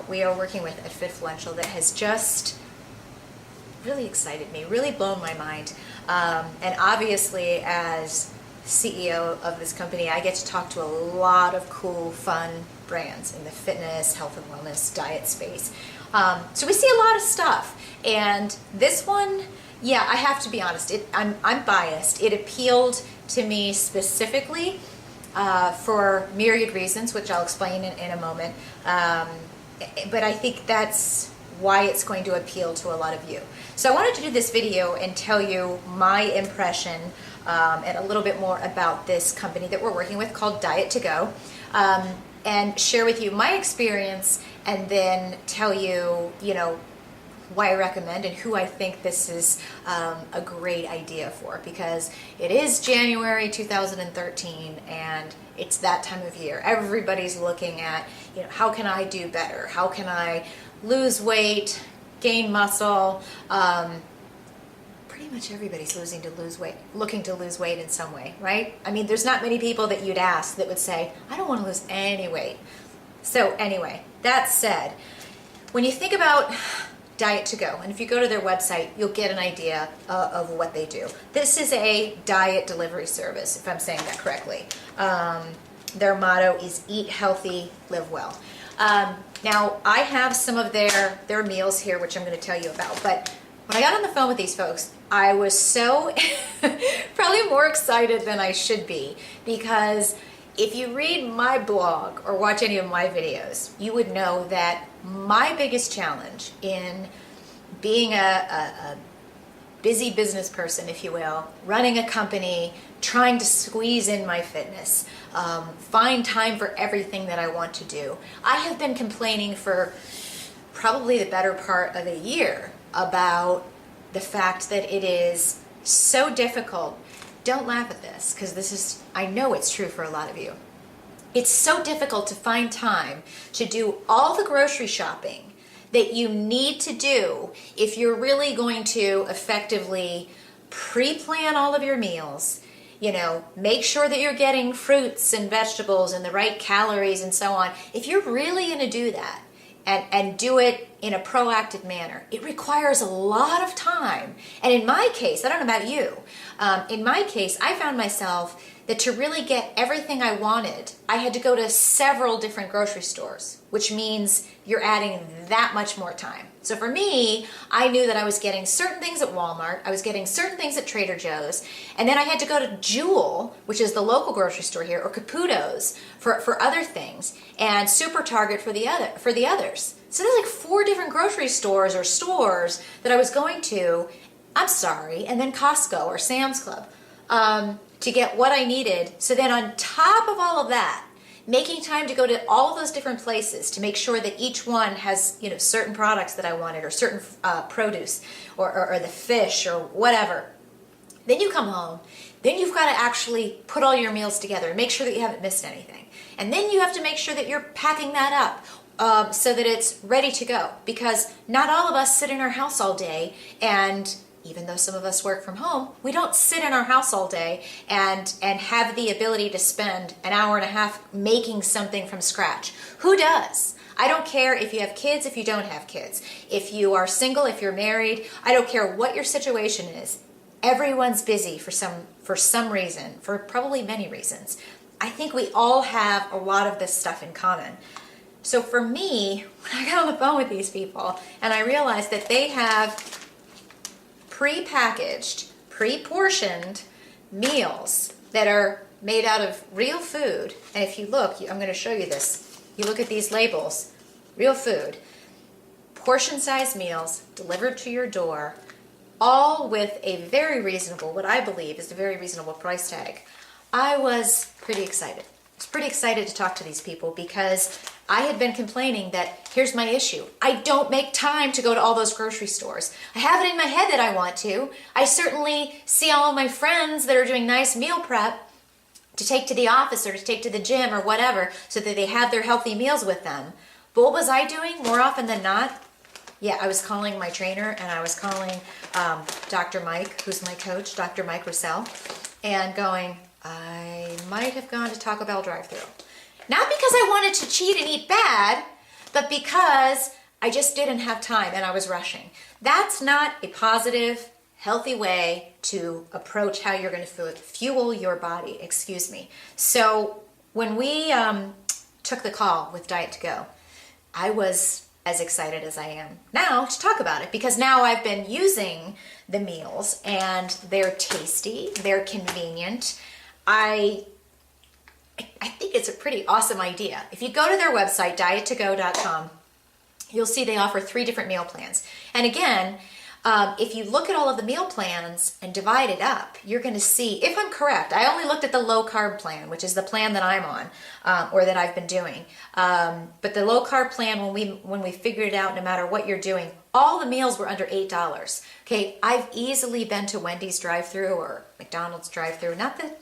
we are working with at Fitfluential that has just really excited me, really blown my mind. And obviously, as CEO of this company, I get to talk to a lot of cool, fun brands in the fitness, health and wellness, diet space. So we see a lot of stuff. And this one, yeah, I have to be honest, I'm biased. It appealed to me specifically for myriad reasons, which I'll explain in a moment. But I think that's why it's going to appeal to a lot of you. So I wanted to do this video and tell you my impression and a little bit more about this company that we're working with called Diet to Go, and share with you my experience, and then tell you, why I recommend and who I think this is a great idea for, because it is January 2013 and it's that time of year. Everybody's looking at, how can I do better? How can I lose weight, gain muscle? Pretty much everybody's looking to lose weight in some way, right? I mean, there's not many people that you'd ask that would say, I don't want to lose any weight. So anyway, that said, when you think about Diet to Go, and if you go to their website, you'll get an idea of what they do. This is a diet delivery service, if I'm saying that correctly. Their motto is eat healthy, live well. Now, I have some of their meals here, which I'm going to tell you about, but when I got on the phone with these folks, I was so probably more excited than I should be, because if you read my blog or watch any of my videos, you would know that my biggest challenge in being a busy business person, if you will, running a company, trying to squeeze in my fitness, find time for everything that I want to do. I have been complaining for probably the better part of a year about the fact that it is so difficult. Don't laugh at this, because I know it's true for a lot of you. It's so difficult to find time to do all the grocery shopping that you need to do if you're really going to effectively pre-plan all of your meals, make sure that you're getting fruits and vegetables and the right calories and so on. If you're really going to do that and do it in a proactive manner, it requires a lot of time. And in my case, I don't know about you, in my case, I found myself that to really get everything I wanted, I had to go to several different grocery stores, which means you're adding that much more time. So for me, I knew that I was getting certain things at Walmart, I was getting certain things at Trader Joe's, and then I had to go to Jewel, which is the local grocery store here, or Caputo's for other things, and Super Target for the others. So there's like 4 different grocery stores or stores that I was going to, and then Costco or Sam's Club, to get what I needed. So then on top of all of that, making time to go to all of those different places to make sure that each one has, certain products that I wanted, or certain produce, or the fish, or whatever. Then you come home, then you've got to actually put all your meals together and make sure that you haven't missed anything. And then you have to make sure that you're packing that up so that it's ready to go. Because not all of us sit in our house all day, and even though some of us work from home, we don't sit in our house all day and have the ability to spend an hour and a half making something from scratch. Who does? I don't care if you have kids, if you don't have kids. If you are single, if you're married, I don't care what your situation is. Everyone's busy for some reason, for probably many reasons. I think we all have a lot of this stuff in common. So for me, when I got on the phone with these people and I realized that they have pre-packaged, pre-portioned meals that are made out of real food. And if you look, I'm going to show you this. You look at these labels, real food, portion-sized meals delivered to your door, all with a very reasonable, what I believe is a very reasonable price tag. I was pretty excited. I was pretty excited to talk to these people because I had been complaining that here's my issue. I don't make time to go to all those grocery stores. I have it in my head that I want to. I certainly see all of my friends that are doing nice meal prep to take to the office or to take to the gym or whatever so that they have their healthy meals with them. But what was I doing more often than not? Yeah, I was calling my trainer and I was calling Dr. Mike, who's my coach, Dr. Mike Russell, and going, I might have gone to Taco Bell drive-thru. Not because I wanted to cheat and eat bad, but because I just didn't have time and I was rushing. That's not a positive, healthy way to approach how you're going to fuel your body, excuse me. So when we took the call with Diet to Go, I was as excited as I am now to talk about it, because now I've been using the meals and they're tasty, they're convenient. I think it's a pretty awesome idea. If you go to their website, diettogo.com, you'll see they offer 3 different meal plans. And again, if you look at all of the meal plans and divide it up, you're going to see, if I'm correct, I only looked at the low-carb plan, which is the plan that I'm on, or that I've been doing. But the low-carb plan, when we figured it out, no matter what you're doing, all the meals were under $8. Okay, I've easily been to Wendy's drive-thru or McDonald's drive-thru. Not that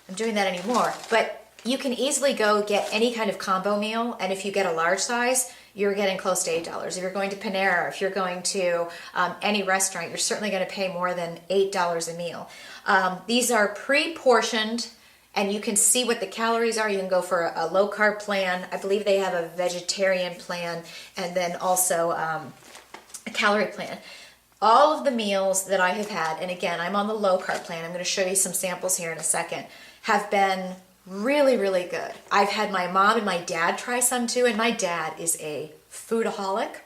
I'm doing that anymore, but you can easily go get any kind of combo meal, and if you get a large size, you're getting close to $8. If you're going to Panera, if you're going to any restaurant, you're certainly going to pay more than $8 a meal. These are pre-portioned, and you can see what the calories are. You can go for a low-carb plan. I believe they have a vegetarian plan, and then also a calorie plan. All of the meals that I have had, and again, I'm on the low-carb plan. I'm going to show you some samples here in a second, have been really, really good. I've had my mom and my dad try some too, and my dad is a foodaholic.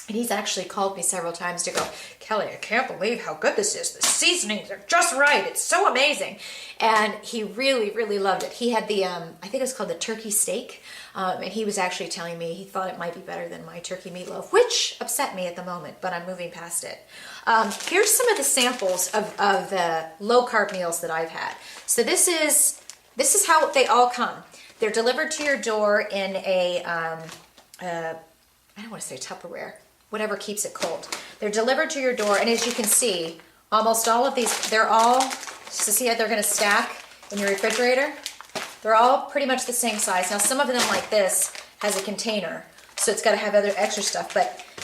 And he's actually called me several times to go, Kelly, I can't believe how good this is. The seasonings are just right. It's so amazing. And he really, really loved it. He had the, I think it was called the turkey steak. And he was actually telling me he thought it might be better than my turkey meatloaf, which upset me at the moment, but I'm moving past it. Here's some of the samples of the low-carb meals that I've had. So this is how they all come. They're delivered to your door in a, I don't want to say Tupperware, whatever keeps it cold. They're delivered to your door, and as you can see, almost all of these, they're all, just to see how they're going to stack in your refrigerator, they're all pretty much the same size. Now, some of them, like this, has a container, so it's got to have other extra stuff,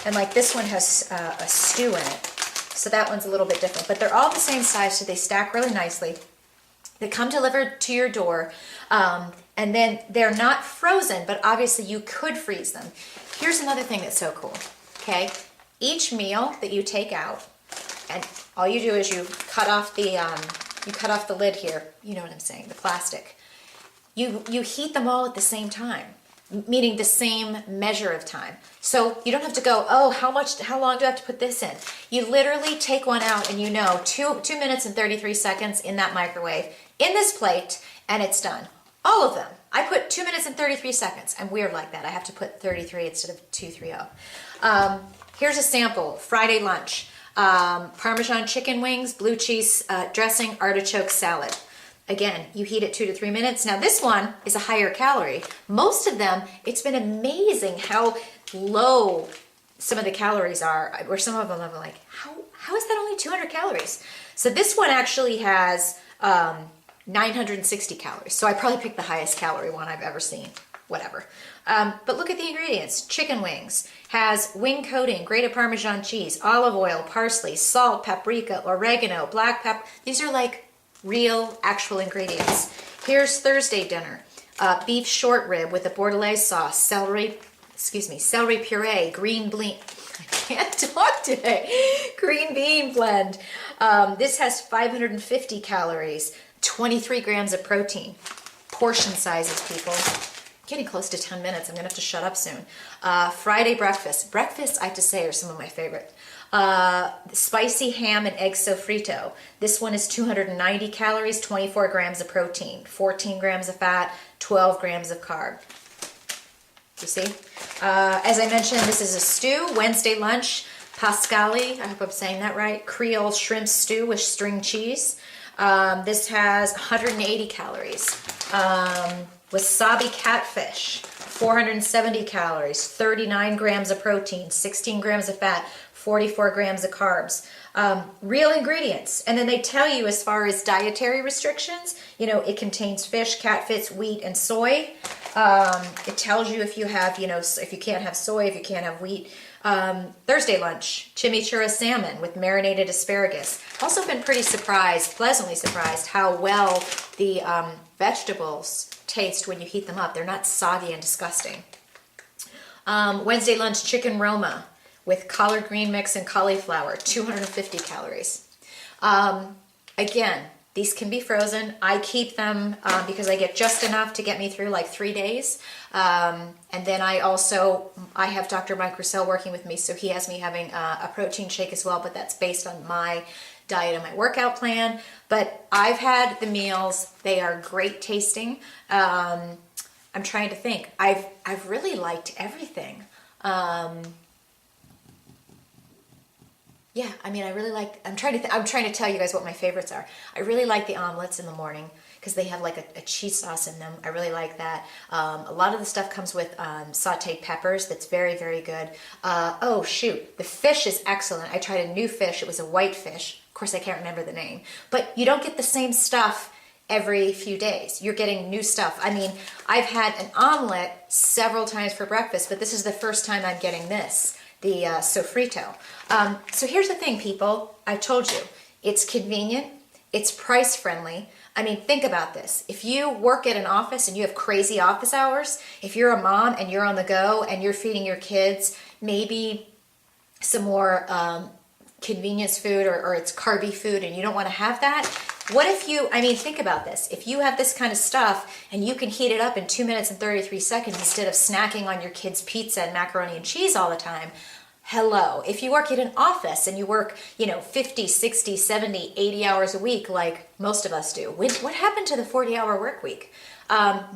and like this one has a stew in it, so that one's a little bit different, but they're all the same size, so they stack really nicely. They come delivered to your door, and then they're not frozen, but obviously you could freeze them. Here's another thing that's so cool, okay? Each meal that you take out, and all you do is you cut off the lid here, you know what I'm saying, the plastic. You heat them all at the same time, meaning the same measure of time. So you don't have to go, oh, how long do I have to put this in? You literally take one out and you know 2 minutes and 33 seconds in that microwave, in this plate, and it's done. All of them. I put 2 minutes and 33 seconds. I'm weird like that. I have to put 33 instead of 230. Here's a sample. Friday lunch. Parmesan chicken wings, blue cheese dressing, artichoke salad. Again, you heat it 2 to 3 minutes. Now this one is a higher calorie. Most of them, it's been amazing how low some of the calories are, or some of them I'm like, how is that only 200 calories? So this one actually has 960 calories. So I probably picked the highest calorie one I've ever seen. Whatever. But look at the ingredients. Chicken wings has wing coating, grated Parmesan cheese, olive oil, parsley, salt, paprika, oregano, black pepper. These are like real, actual ingredients. Here's Thursday dinner. Beef short rib with a bordelaise sauce, celery puree, green bean. I can't talk today. Green bean blend. This has 550 calories, 23 grams of protein. Portion sizes, people. Getting close to 10 minutes. I'm going to have to shut up soon. Friday breakfast. Breakfasts, I have to say, are some of my favorite. Spicy ham and egg sofrito. This one is 290 calories, 24 grams of protein, 14 grams of fat, 12 grams of carb. You see? As I mentioned, this is a stew. Wednesday lunch, pascali, I hope I'm saying that right, Creole shrimp stew with string cheese. This has 180 calories. Wasabi catfish, 470 calories, 39 grams of protein, 16 grams of fat, 44 grams of carbs. Real ingredients. And then they tell you as far as dietary restrictions, you know, it contains fish, catfish, wheat, and soy. It tells you if you have, you know, if you can't have soy, if you can't have wheat. Thursday lunch, chimichurri salmon with marinated asparagus. Also been pretty surprised, pleasantly surprised, how well the vegetables taste when you heat them up. They're not soggy and disgusting. Wednesday lunch, chicken Roma with collard green mix and cauliflower, 250 calories. Again, these can be frozen. I keep them because I get just enough to get me through like 3 days. And then I have Dr. Mike Roussel working with me, so he has me having a protein shake as well, but that's based on my diet and my workout plan. But I've had the meals. They are great tasting. I'm trying to think. I've really liked everything. Yeah, I mean, I really like, I'm trying to tell you guys what my favorites are. I really like the omelets in the morning because they have like a cheese sauce in them. I really like that. A lot of the stuff comes with sauteed peppers. That's very, very good. Oh, shoot. The fish is excellent. I tried a new fish. It was a white fish. Of course, I can't remember the name. But you don't get the same stuff every few days. You're getting new stuff. I mean, I've had an omelet several times for breakfast, but this is the first time I'm getting this, the sofrito. So here's the thing, people. I told you, it's convenient, it's price friendly. I mean, think about this. If you work at an office and you have crazy office hours, if you're a mom and you're on the go and you're feeding your kids maybe some more convenience food or it's carby food and you don't want to have that, what if you, I mean, think about this. If you have this kind of stuff and you can heat it up in 2 minutes and 33 seconds instead of snacking on your kids' pizza and macaroni and cheese all the time, hello. If you work at an office and you work, 50, 60, 70, 80 hours a week like most of us do, what happened to the 40-hour work week?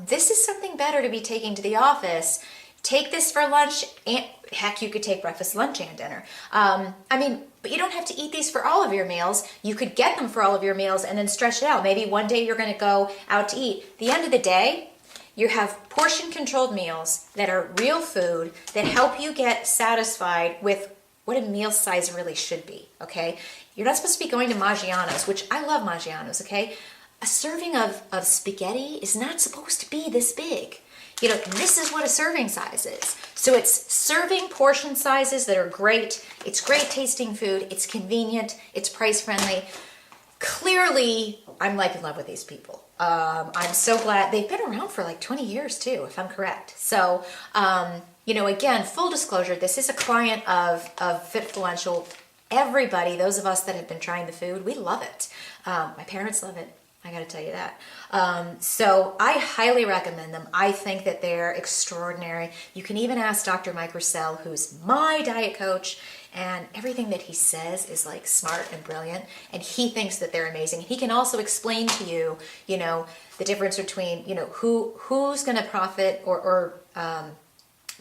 This is something better to be taking to the office. Take this for lunch, and heck, you could take breakfast, lunch, and dinner. But you don't have to eat these for all of your meals. You could get them for all of your meals and then stretch it out. Maybe one day you're going to go out to eat. At the end of the day, you have portion-controlled meals that are real food that help you get satisfied with what a meal size really should be, okay? You're not supposed to be going to Maggiano's, which I love Maggiano's, okay? A serving of spaghetti is not supposed to be this big. This is what a serving size is. So it's serving portion sizes that are great. It's great tasting food. It's convenient. It's price friendly. Clearly, I'm like in love with these people. I'm so glad. They've been around for like 20 years too, if I'm correct. So, again, full disclosure, this is a client of Fitfluential. Everybody, those of us that have been trying the food, we love it. My parents love it. I got to tell you that. So I highly recommend them. I think that they're extraordinary. You can even ask Dr. Mike Roussel, who's my diet coach, and everything that he says is like smart and brilliant, and he thinks that they're amazing. He can also explain to you, the difference between, who's going to profit or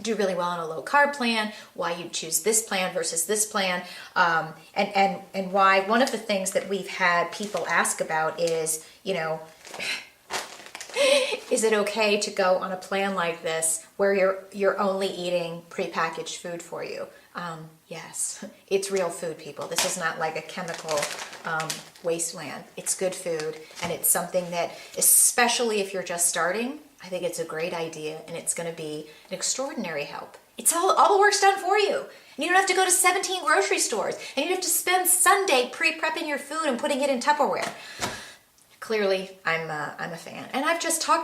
do really well on a low carb plan, why you choose this plan versus this plan, and why one of the things that we've had people ask about is, is it okay to go on a plan like this where you're only eating prepackaged food for you? Yes, it's real food, people. This is not like a chemical wasteland. It's good food, and it's something that, especially if you're just starting, I think it's a great idea, and it's going to be an extraordinary help. It's all the work's done for you. And you don't have to go to 17 grocery stores, and you don't have to spend Sunday pre-prepping your food and putting it in Tupperware. Clearly, I'm a fan. And I've just talked